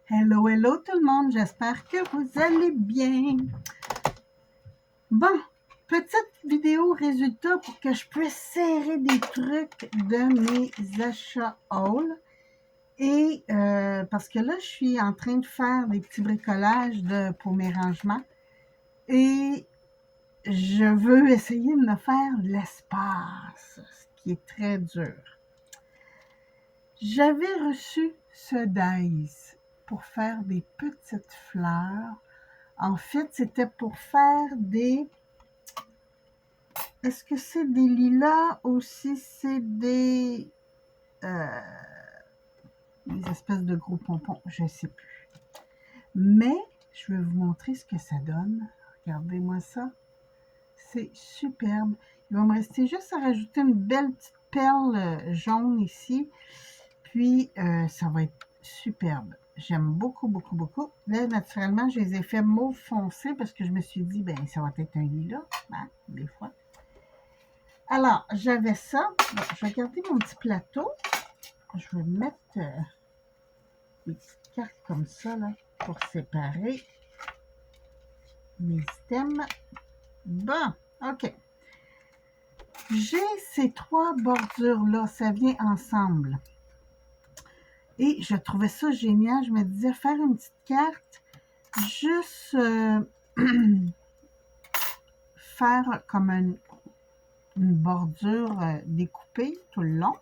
Hello, hello tout le monde, j'espère que vous allez bien. Bon, petite vidéo résultat pour que je puisse serrer des trucs de mes achats haul. Et parce que là, je suis en train de faire des petits bricolages pour mes rangements. Et je veux essayer de me faire de l'espace, ce qui est très dur. J'avais reçu ce dice pour faire des petites fleurs. En fait, c'était pour faire des... Est-ce que c'est des lilas ou si c'est des espèces de gros pompons? Je ne sais plus. Mais je vais vous montrer ce que ça donne. Regardez-moi ça. C'est superbe. Il va me rester juste à rajouter une belle petite perle jaune ici. Puis, ça va être superbe. J'aime beaucoup, beaucoup, beaucoup. Là, naturellement, je les ai fait mauve foncé parce que je me suis dit, ben ça va être un lilas, hein, des fois. Alors, j'avais ça. Bon, je vais garder mon petit plateau. Je vais mettre des petites cartes comme ça, là, pour séparer mes items. Bon, OK. J'ai ces trois bordures-là. Ça vient ensemble. Et je trouvais ça génial. Je me disais, faire une petite carte, juste faire comme une bordure découpée tout le long.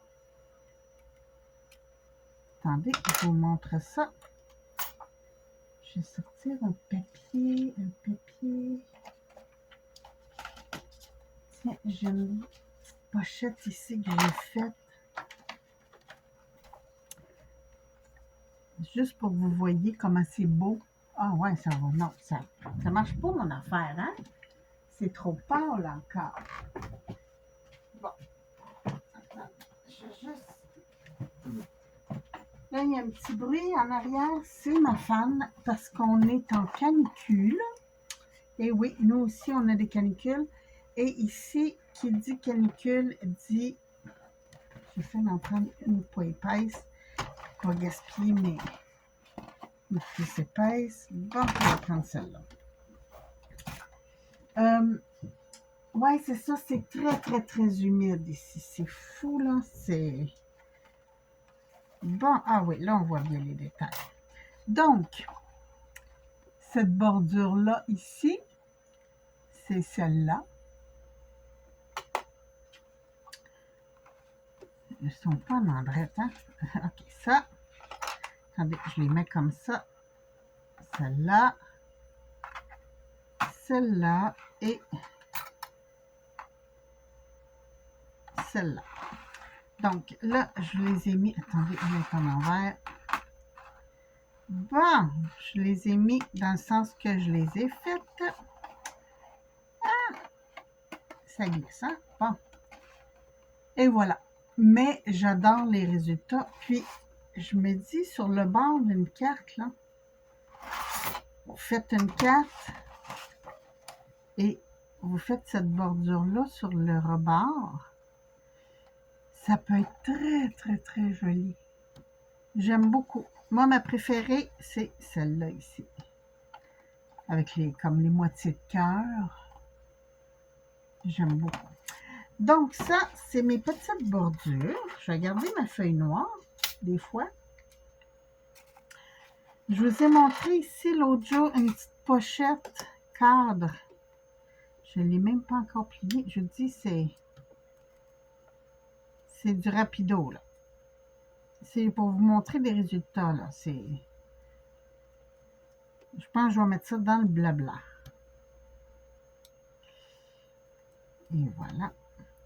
Attendez, je vous montre ça. Je vais sortir un papier. Tiens, j'ai une petite pochette ici que j'ai faite. Juste pour que vous voyez comment c'est beau. Ah ouais, ça va. Non, ça marche pas mon affaire, hein? C'est trop pâle encore. Bon. Attends, je vais juste... Là, il y a un petit bruit en arrière. C'est ma fan parce qu'on est en canicule. Et oui, nous aussi, on a des canicules. Et ici, qui dit canicule, dit... J'essaie d'en prendre une pas épaisse. Pour pas gaspiller mes plus épaisses. Bon, on va prendre celle-là. Ouais, c'est ça, c'est très, très, très humide ici. C'est fou, là. C'est... Bon, ah oui, là, on voit bien les détails. Donc, cette bordure-là, ici, c'est celle-là. Ils ne sont pas en endrette, hein? OK, ça. Attendez, je les mets comme ça. Celle-là. Celle-là et celle-là. Donc, là, je les ai mis... Attendez, je vais en envers. Bon, je les ai mis dans le sens que je les ai faites. Ah, ça glisse, hein? Bon. Et voilà. Mais j'adore les résultats. Puis, je me dis, sur le bord d'une carte, là, vous faites une carte et vous faites cette bordure-là sur le rebord. Ça peut être très, très, très joli. J'aime beaucoup. Moi, ma préférée, c'est celle-là ici. Avec comme les moitiés de cœur. J'aime beaucoup. Donc, ça, c'est mes petites bordures. Je vais garder ma feuille noire, des fois. Je vous ai montré ici l'autre jour une petite pochette cadre. Je ne l'ai même pas encore pliée. Je vous dis, c'est du rapido, là. C'est pour vous montrer des résultats, là. Je pense que je vais mettre ça dans le blabla. Et voilà.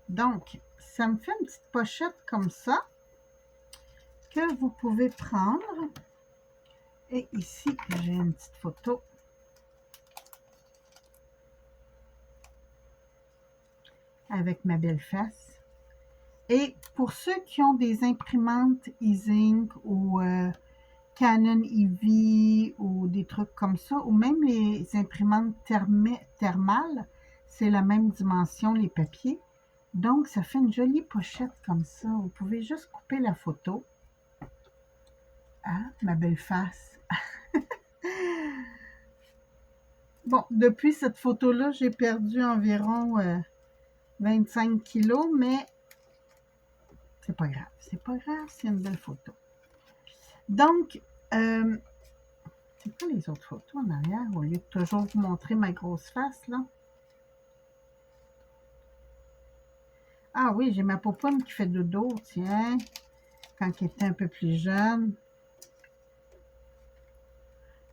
Donc, ça me fait une petite pochette comme ça que vous pouvez prendre. Et ici, j'ai une petite photo. Avec ma belle face. Et pour ceux qui ont des imprimantes e-ink ou Canon EV ou des trucs comme ça, ou même les imprimantes thermales, c'est la même dimension, les papiers. Donc, ça fait une jolie pochette comme ça. Vous pouvez juste couper la photo. Hein, ma belle face. Bon, depuis cette photo-là, j'ai perdu environ 25 kilos, mais c'est pas grave. C'est pas grave, c'est une belle photo. Donc, c'est quoi les autres photos en arrière, au lieu de toujours vous montrer ma grosse face, là? Ah oui, j'ai ma popoune qui fait dodo, tiens, quand elle était un peu plus jeune.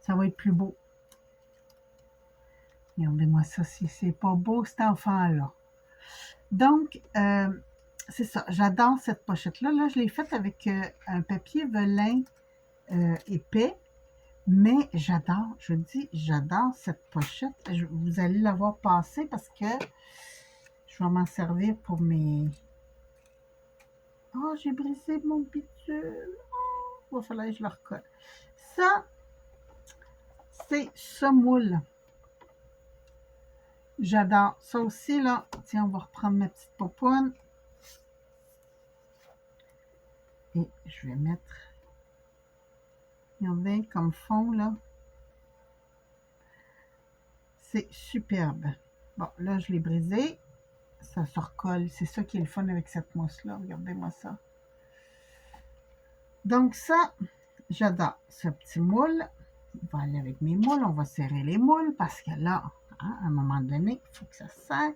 Ça va être plus beau. Regardez-moi ça, si c'est pas beau, cet enfant-là. Donc, c'est ça. J'adore cette pochette-là. Là, je l'ai faite avec un papier velin épais. Mais j'adore, je dis, j'adore cette pochette. Vous allez la voir passer parce que je vais m'en servir pour mes... Oh, j'ai brisé mon bidule. Oh, il va falloir que je le recolle. Ça, c'est semoule. J'adore. Ça aussi, là, tiens, on va reprendre ma petite popoune. Et je vais mettre, regardez, comme fond, là. C'est superbe. Bon, là, je l'ai brisé. Ça se recolle. C'est ça qui est le fun avec cette mousse-là. Regardez-moi ça. Donc ça, j'adore ce petit moule. On va aller avec mes moules. On va serrer les moules parce que là, hein, à un moment donné, il faut que ça serre.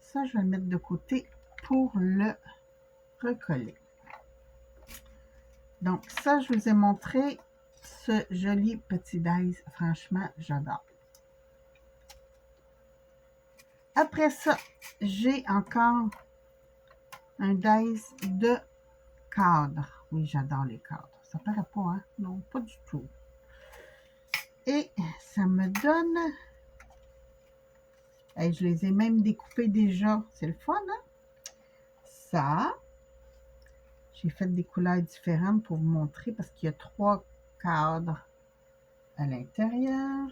Ça, je vais le mettre de côté pour le recoller. Donc ça, je vous ai montré ce joli petit dice. Franchement, j'adore. Après ça, j'ai encore un dice de cadre. Oui, j'adore les cadres. Ça paraît pas, hein? Non, pas du tout. Et ça me donne... Et je les ai même découpés déjà. C'est le fun, hein? Ça. J'ai fait des couleurs différentes pour vous montrer parce qu'il y a 3 cadres à l'intérieur.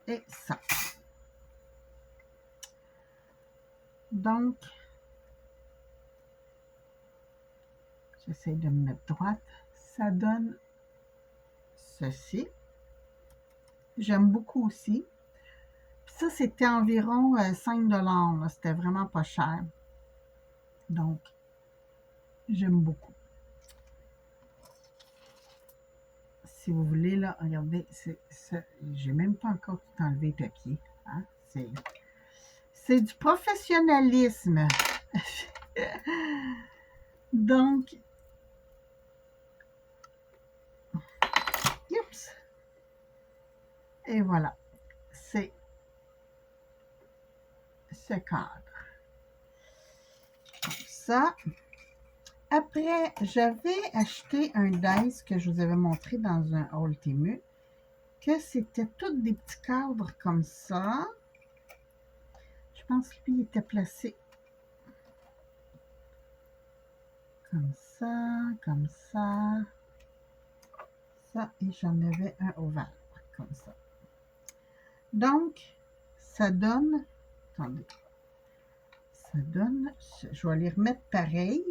Et ça. Donc, j'essaie de me mettre droite. Ça donne ceci. J'aime beaucoup aussi. Ça, c'était environ 5 $. C'était vraiment pas cher. Donc, j'aime beaucoup. Si vous voulez, là, regardez, j'ai même pas encore tout enlevé le papier. Hein? C'est du professionnalisme. Donc, oups. Et voilà, c'est ce cadre. Ça. Après, j'avais acheté un dice que je vous avais montré dans un haul Temu, que c'était tous des petits cadres comme ça. Je pense que lui était placé comme ça, ça, et j'en avais un ovale, comme ça. Donc, ça donne, attendez, ça donne, je vais les remettre pareil.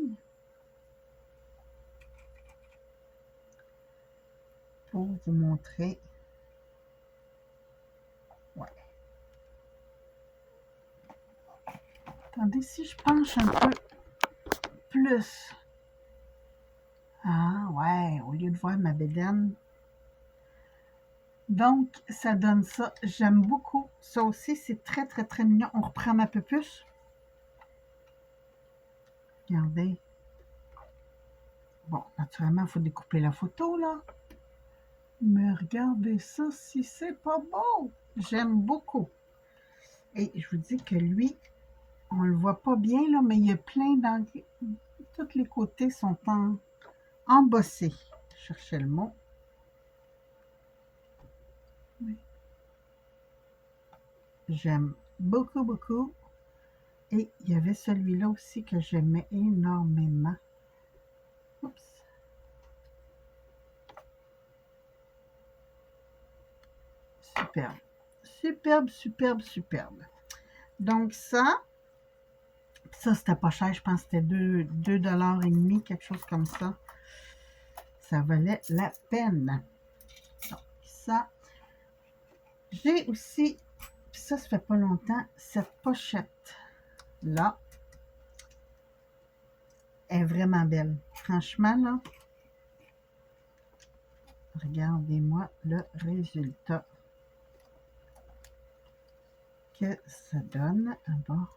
Pour vous montrer. Ouais. Attendez, si je penche un peu plus. Ah ouais, au lieu de voir ma bédaine. Donc, ça donne ça. J'aime beaucoup. Ça aussi, c'est très, très, très mignon. On reprend ma puce. Regardez. Bon, naturellement, il faut découper la photo, là. Mais regardez ça, si c'est pas beau. J'aime beaucoup. Et je vous dis que lui, on le voit pas bien, là, mais il y a plein d'angles. Tous les côtés sont embossés. Je cherchais le mot. Oui. J'aime beaucoup, beaucoup. Et il y avait celui-là aussi que j'aimais énormément. Oups. Superbe. Superbe, superbe, superbe. Donc ça c'était pas cher. Je pense que c'était 2,5 $, quelque chose comme ça. ça valait la peine. Donc, ça. J'ai aussi, ça fait pas longtemps, cette pochette-là est vraiment belle. Franchement, là, regardez-moi le résultat que ça donne. Ah bon.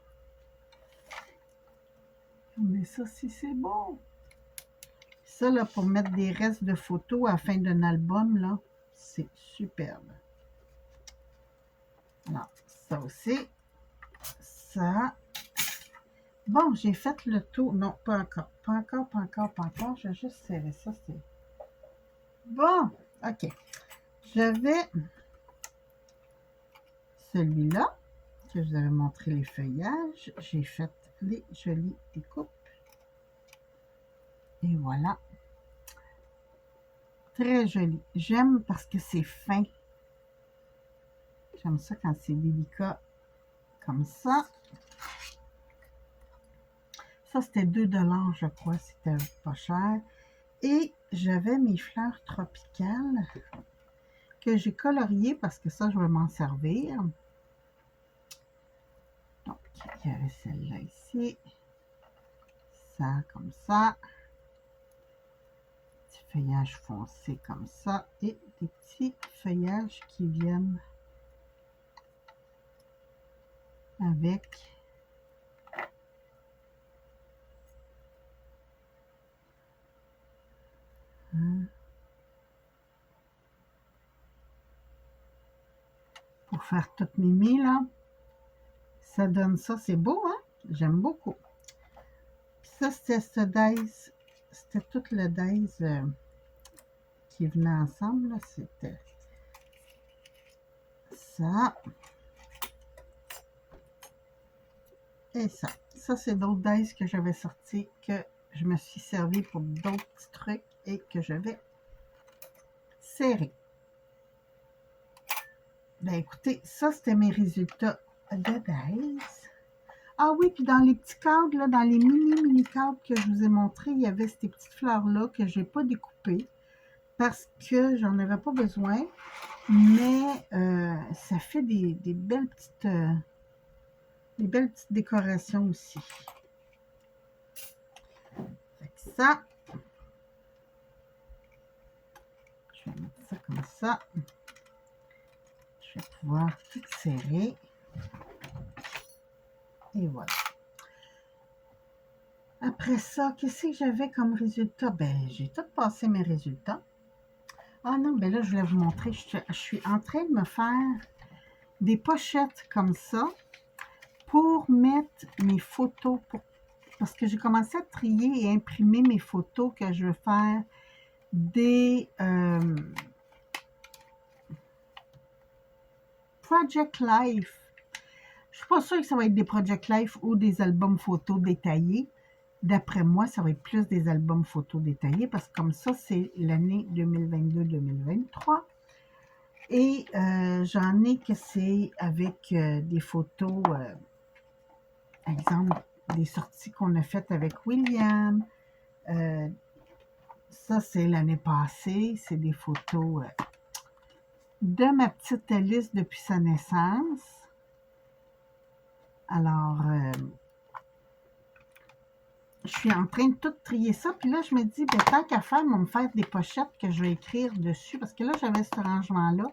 Mais ça, si c'est beau. Ça, là, pour mettre des restes de photos à la fin d'un album, là, c'est superbe. Alors, ça aussi. Ça. Bon, j'ai fait le tour. Non, pas encore. Pas encore, pas encore, pas encore. Je vais juste serrer ça. C'est bon. OK. J'avais celui-là, que je vous avais montré les feuillages. J'ai fait les jolies découpes. Et voilà. Très joli. J'aime parce que c'est fin. J'aime ça quand c'est délicat comme ça. Ça, c'était 2 $, je crois. C'était pas cher. Et j'avais mes fleurs tropicales que j'ai coloriées parce que ça, je vais m'en servir. Donc, il y avait celle-là ici. Ça, comme ça. Petit feuillage foncé comme ça. Et des petits feuillages qui viennent avec pour faire toutes mes mie là. Ça donne ça, c'est beau, hein? J'aime beaucoup. Puis ça, c'était ce dice, c'était tout le dice qui venait ensemble. C'était ça. Et ça. Ça, c'est d'autres dice que j'avais sortis, que je me suis servi pour d'autres petits trucs et que je vais serrer. Ben écoutez, ça, c'était mes résultats de dice. Ah oui, puis dans les petits cadres, là, dans les mini cadres que je vous ai montrés, il y avait ces petites fleurs-là que je n'ai pas découpées parce que j'en avais pas besoin. Mais ça fait des belles petites décorations aussi. Fait que ça, je vais mettre ça comme ça. Je vais pouvoir tout serrer. Et voilà. Après ça, qu'est-ce que j'avais comme résultat? Ben, j'ai tout passé mes résultats. Ah non, ben là, je voulais vous montrer. Je suis en train de me faire des pochettes comme ça pour mettre mes photos. Parce que j'ai commencé à trier et imprimer mes photos que je veux faire des Project Life. Je suis pas sûre que ça va être des Project Life ou des albums photos détaillés. D'après moi, ça va être plus des albums photos détaillés parce que comme ça, c'est l'année 2022-2023. Et j'en ai que c'est avec des photos, exemple, des sorties qu'on a faites avec William. Ça, c'est l'année passée. C'est des photos de ma petite Alice depuis sa naissance. Alors, je suis en train de tout trier ça. Puis là, je me dis, ben, tant qu'à faire, on va me faire des pochettes que je vais écrire dessus. Parce que là, j'avais ce rangement-là.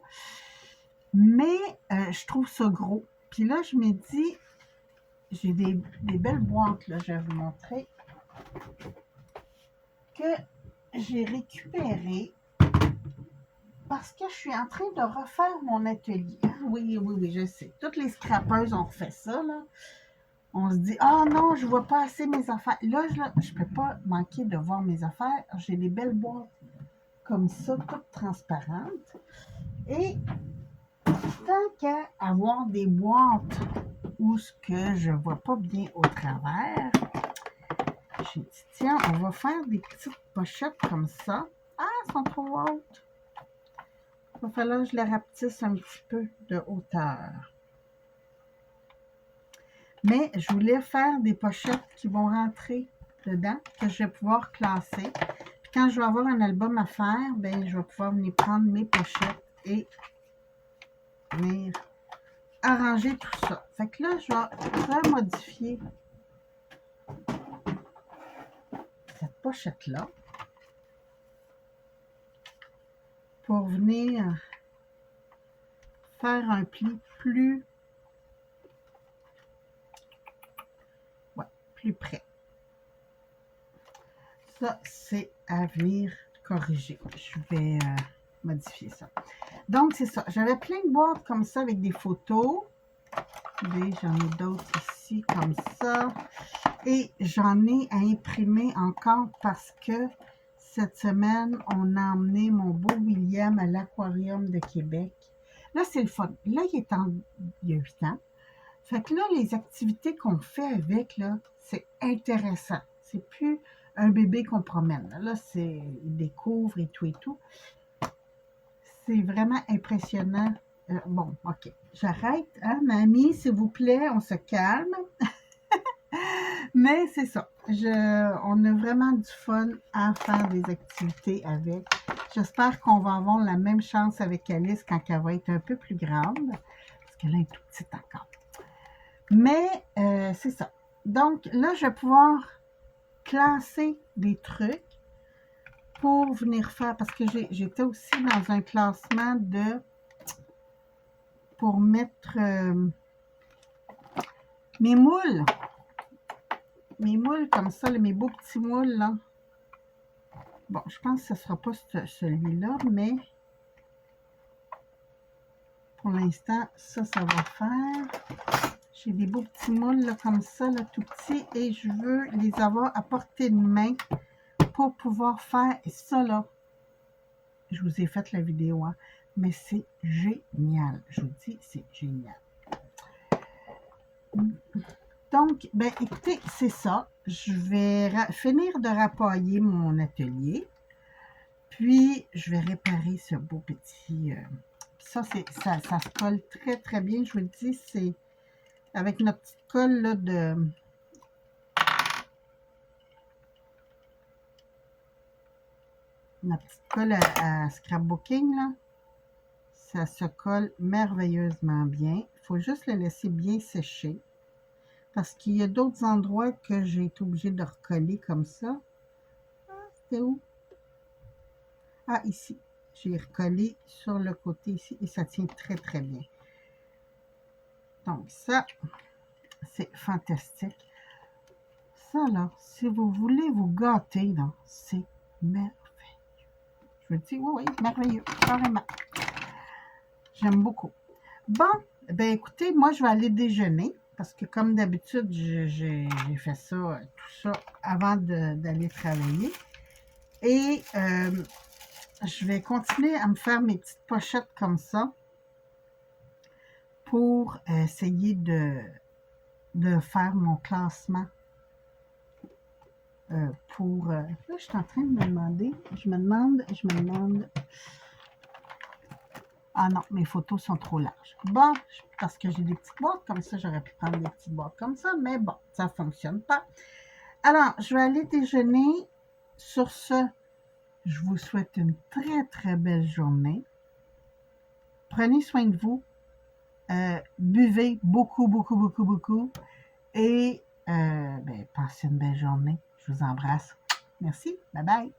Mais je trouve ça gros. Puis là, je me dis, j'ai des belles boîtes, là, je vais vous montrer, que j'ai récupérées parce que je suis en train de refaire mon atelier. Oui, je sais. Toutes les scrapeuses ont fait ça, là. On se dit, ah non, je ne vois pas assez mes affaires. Là, je ne peux pas manquer de voir mes affaires. J'ai des belles boîtes comme ça, toutes transparentes. Et tant qu'à avoir des boîtes où ce que je ne vois pas bien au travers, j'ai dit, tiens, on va faire des petites pochettes comme ça. Ah, elles sont trop hautes. Il va falloir que je les rapetisse un petit peu de hauteur. Mais je voulais faire des pochettes qui vont rentrer dedans, que je vais pouvoir classer. Puis quand je vais avoir un album à faire, ben, je vais pouvoir venir prendre mes pochettes et venir arranger tout ça. Fait que là, je vais modifier cette pochette-là pour venir faire un pli plus, plus près. Ça, c'est à venir corriger. Je vais modifier ça. Donc, c'est ça. J'avais plein de boîtes comme ça avec des photos. J'en ai d'autres ici comme ça. Et j'en ai à imprimer encore parce que cette semaine, on a emmené mon beau William à l'Aquarium de Québec. Là, c'est le fun. Là, il y a 8 ans. Fait que là, les activités qu'on fait avec, là, c'est intéressant. C'est plus un bébé qu'on promène. Là, il découvre et tout et tout. C'est vraiment impressionnant. Bon, OK. J'arrête, hein, mamie, s'il vous plaît, on se calme. Mais c'est ça. On a vraiment du fun à faire des activités avec. J'espère qu'on va avoir la même chance avec Alice quand elle va être un peu plus grande. Parce qu'elle est tout petite encore. Mais c'est ça. Donc là, je vais pouvoir classer des trucs pour venir faire, parce que j'étais aussi dans un classement pour mettre mes moules. Mes moules comme ça, là, mes beaux petits moules, là. Bon, je pense que ce ne sera pas celui-là, mais pour l'instant, ça va faire. J'ai des beaux petits moules là, comme ça, là, tout petits, et je veux les avoir à portée de main pour pouvoir faire ça, là. Je vous ai fait la vidéo, hein, mais c'est génial. Je vous dis, c'est génial. Donc, ben écoutez, c'est ça. Je vais finir de rapailler mon atelier. Puis, je vais réparer ce beau petit... ça se colle très, très bien. Je vous le dis, c'est avec notre petite colle là, ma petite colle à scrapbooking, là. Ça se colle merveilleusement bien. Il faut juste le laisser bien sécher. Parce qu'il y a d'autres endroits que j'ai été obligée de recoller comme ça. Ah, c'était où? Ah, ici. J'ai recollé sur le côté ici et ça tient très, très bien. Donc, ça, c'est fantastique. Ça, là, si vous voulez vous gâter, là, c'est merveilleux. Je vous dis, oui, merveilleux, carrément. J'aime beaucoup. Bon, ben écoutez, moi, je vais aller déjeuner. Parce que comme d'habitude, j'ai fait ça, tout ça, avant d'aller travailler. Et je vais continuer à me faire mes petites pochettes comme ça pour essayer de faire mon classement. Là, je suis en train de me demander, je me demande. Ah non, mes photos sont trop larges. Bon, parce que j'ai des petites boîtes comme ça, j'aurais pu prendre des petites boîtes comme ça, mais bon, ça ne fonctionne pas. Alors, je vais aller déjeuner. Sur ce, je vous souhaite une très, très belle journée. Prenez soin de vous. Buvez beaucoup, beaucoup, beaucoup, beaucoup. Et ben, passez une belle journée. Je vous embrasse. Merci. Bye bye.